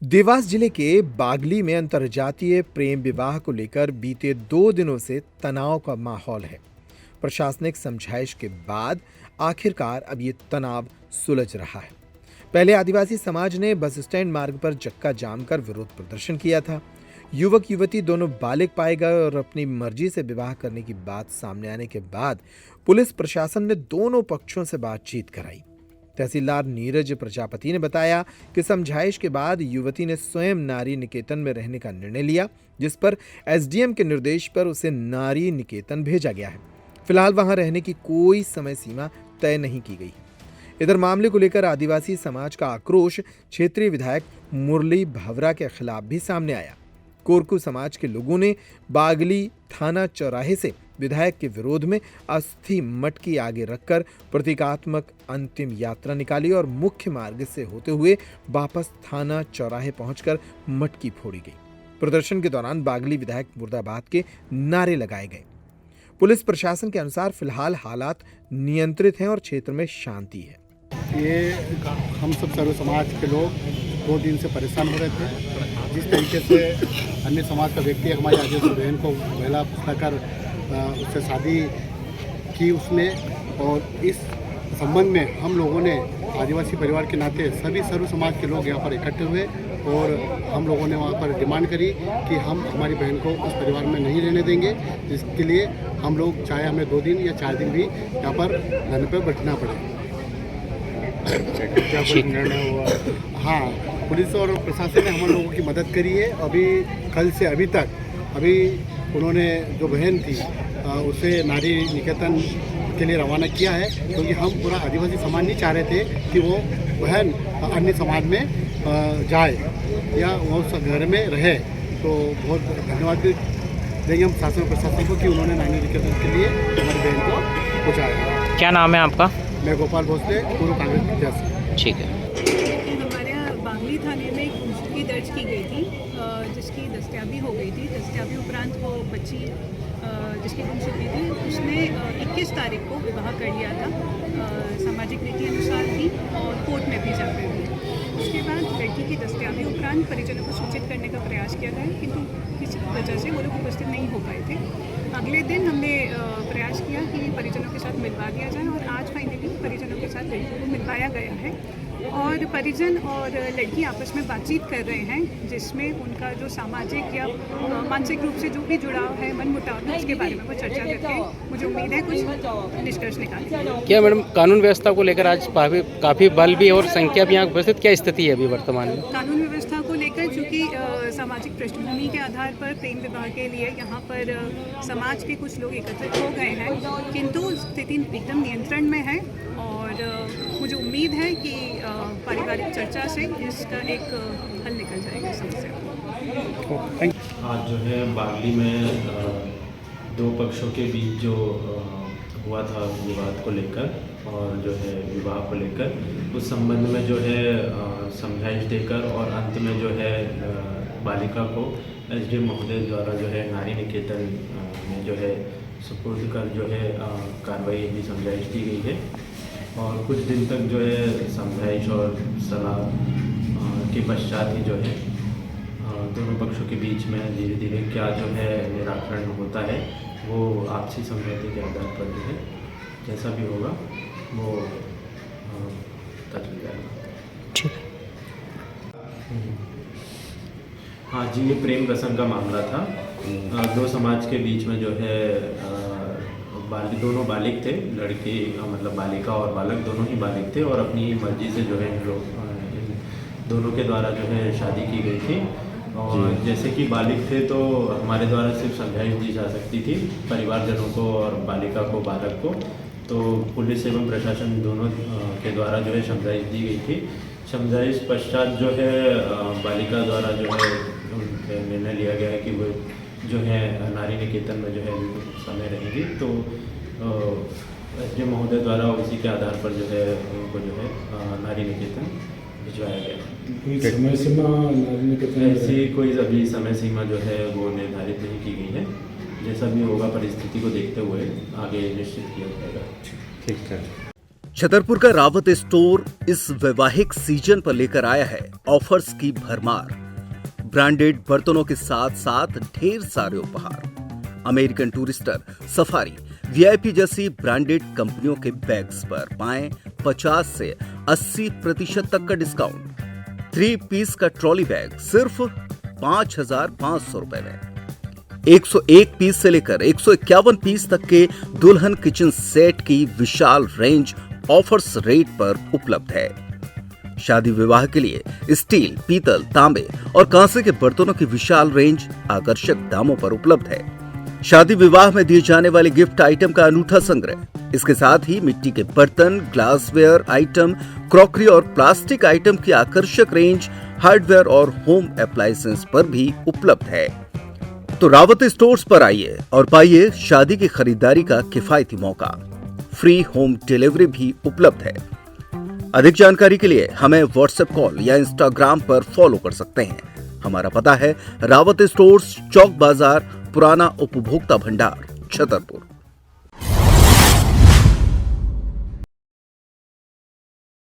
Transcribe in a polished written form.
देवास जिले के बागली में अंतर्जातीय प्रेम विवाह को लेकर बीते 2 दिनों से तनाव का माहौल है। प्रशासनिक समझाइश के बाद आखिरकार अब ये तनाव सुलझ रहा है। पहले आदिवासी समाज ने बस स्टैंड मार्ग पर चक्का जाम कर विरोध प्रदर्शन किया था। युवक युवती दोनों बालिग पाए गए और अपनी मर्जी से विवाह करने की बात सामने आने के बाद पुलिस प्रशासन ने दोनों पक्षों से बातचीत कराई। तहसीलदार नीरज प्रजापति ने बताया कि समझाइश के बाद युवती ने स्वयं नारी निकेतन में रहने का निर्णय लिया, जिस पर एसडीएम के निर्देश पर उसे नारी निकेतन भेजा गया है। फिलहाल वहां रहने की कोई समय सीमा तय नहीं की गई। इधर मामले को लेकर आदिवासी समाज का आक्रोश क्षेत्रीय विधायक मुरली भवरा के खिलाफ भी सामने आया। कोरकू समाज के लोगों ने बागली थाना चौराहे से विधायक के विरोध में अस्थि मटकी आगे रखकर प्रतीकात्मक अंतिम यात्रा निकाली और मुख्य मार्ग से होते हुए वापस थाना चौराहे पहुंचकर मटकी फोड़ी गई। प्रदर्शन के दौरान बागली विधायक मुर्दाबाद के नारे लगाए गए। पुलिस प्रशासन के अनुसार फिलहाल हालात नियंत्रित हैं और क्षेत्र में शांति है। ये हम सब सर्व समाज के लोग 2 दिन से परेशान हो रहे थे। जिस तरीके से अन्य समाज का व्यक्ति हमारी आदिवासी बहन को महिला पुछकर उससे शादी की उसने, और इस संबंध में हम लोगों ने आदिवासी परिवार के नाते सभी सर्व समाज के लोग यहाँ पर इकट्ठे हुए और हम लोगों ने वहाँ पर डिमांड करी कि हम हमारी बहन को उस परिवार में नहीं रहने देंगे। जिसके लिए हम लोग चाहे हमें 2 दिन या 4 दिन भी यहाँ पर धरने पर बैठना पड़े। क्या कोई निर्णय हुआ? हाँ, पुलिस और प्रशासन ने हम लोगों की मदद करी है। अभी कल से अभी तक उन्होंने जो बहन थी उसे नारी निकेतन के लिए रवाना किया है, क्योंकि हम पूरा आदिवासी समाज नहीं चाह रहे थे कि वो बहन अन्य समाज में जाए या वो उस घर में रहे। तो बहुत धन्यवाद देंगे हम शासन प्रशासन को कि उन्होंने नारी निकेतन के लिए हमारी बहन को पहुँचाया। क्या नाम है आपका? मैं गोपाल भोसले, पूर्व कांग्रेस प्रत्याशी। ठीक है। हमारे यहाँ बागली थाने में एक गुमशुदगी दर्ज की गई थी, जिसकी दस्तयाबी हो गई थी। दस्तयाबी उपरांत वो बच्ची जिसकी गुमशुदगी थी उसने 21 तारीख को विवाह कर लिया था, सामाजिक नीति अनुसार भी, और कोर्ट में भी जाकर भी। उसके बाद लड़की की दस्तयाबी उपरांत परिजनों को सूचित करने का प्रयास किया गया, किंतु किसी वजह से वो लोग उपस्थित नहीं हो पाए थे। अगले दिन हमने प्रयास किया कि परिजनों के साथ मिलवा दिया जाए, और आज फाइनली परिजनों के साथ लड़की को मिलवाया गया है और परिजन और लड़की आपस में बातचीत कर रहे हैं, जिसमें उनका जो सामाजिक या मानसिक रूप से जो भी जुड़ाव है, मन मुटाव है, उसके बारे में वो चर्चा करके मुझे उम्मीद है कुछ निष्कर्ष निकालेंगे। क्या मैडम, कानून व्यवस्था को लेकर आज काफ़ी बल भी और संख्या भी यहाँ उपस्थित, क्या स्थिति है अभी वर्तमान में? कानून व्यवस्था को लेकर चूँकि सामाजिक पृष्ठभूमि के आधार पर प्रेम विवाह के लिए यहाँ पर समाज के कुछ लोग एकत्रित हो गए हैं, किंतु स्थिति एकदम नियंत्रण में है और मुझे उम्मीद है कि पारिवारिक चर्चा से इसका एक हल निकल जाएगा समस्या। आज जो है बागली में 2 पक्षों के बीच जो हुआ था विवाद को लेकर और जो है विवाह को लेकर, उस संबंध में जो है समझाइश देकर और अंत में जो है बालिका को एसडीएम महोदय द्वारा जो है नारी निकेतन में जो है सुपुर्द कर जो है कार्रवाई की समझाइश दी गई है। और कुछ दिन तक जो है समझाइश और सलाह के पश्चात ही जो है दोनों पक्षों के बीच में धीरे धीरे क्या जो है निराकरण होता है, वो आपसी समझौते के आधार पर जो है जैसा भी होगा वो तय किया जाएगा। ठीक। हाँ जी, ये प्रेम प्रसंग का मामला था। 2 समाज के बीच में जो है दोनों बालिग थे, लड़की मतलब बालिका और बालक दोनों ही बालिग थे, और अपनी मर्जी से जो है इन दोनों के द्वारा जो है शादी की गई थी। और जैसे कि बालिग थे तो हमारे द्वारा सिर्फ समझाइश दी जा सकती थी परिवारजनों को और बालिका को, बालक को। तो पुलिस एवं प्रशासन दोनों के द्वारा जो है समझाइश दी गई थी। समझाइश पश्चात जो है बालिका द्वारा जो है निर्णय लिया गया है कि वो जो है नारी निकेतन में जो है समय रहेंगी। तो एसडीएम महोदय द्वारा उसी के आधार पर जो है उनको जो है नारी निकेतन भिजवाया गया। समय सीमा नारी निकेतन ऐसी कोई अभी समय सीमा जो है वो निर्धारित नहीं की गई है। जैसा भी होगा परिस्थिति को देखते हुए आगे निश्चित किया जाएगा। ठीक है। छतरपुर का रावत स्टोर इस वैवाहिक सीजन पर लेकर आया है ऑफर्स की भरमार। ब्रांडेड बर्तनों के साथ साथ ढेर सारे उपहार। अमेरिकन टूरिस्टर, सफारी, वीआईपी जैसी ब्रांडेड कंपनियों के बैग्स पर पाएं 50 से 80% तक का डिस्काउंट। 3 पीस का ट्रॉली बैग सिर्फ 5,500 रुपए में। 101 पीस से लेकर 151 पीस तक के दुल्हन किचन सेट की विशाल रेंज ऑफर्स रेट पर उपलब्ध है। शादी विवाह के लिए स्टील, पीतल, तांबे और कांसे के बर्तनों की विशाल रेंज आकर्षक दामों पर उपलब्ध है। शादी विवाह में दिए जाने वाले गिफ्ट आइटम का अनूठा संग्रह, इसके साथ ही मिट्टी के बर्तन, ग्लासवेयर आइटम, क्रॉकरी और प्लास्टिक आइटम की आकर्षक रेंज हार्डवेयर और होम अप्लायंसेस पर भी उपलब्ध है। तो रावत स्टोर्स पर आइए और पाइए शादी की खरीदारी का किफायती मौका। फ्री होम डिलीवरी भी उपलब्ध है। अधिक जानकारी के लिए हमें व्हाट्सएप कॉल या इंस्टाग्राम पर फॉलो कर सकते हैं। हमारा पता है रावत स्टोर्स, चौक बाजार, पुराना उपभोक्ता भंडार, छतरपुर।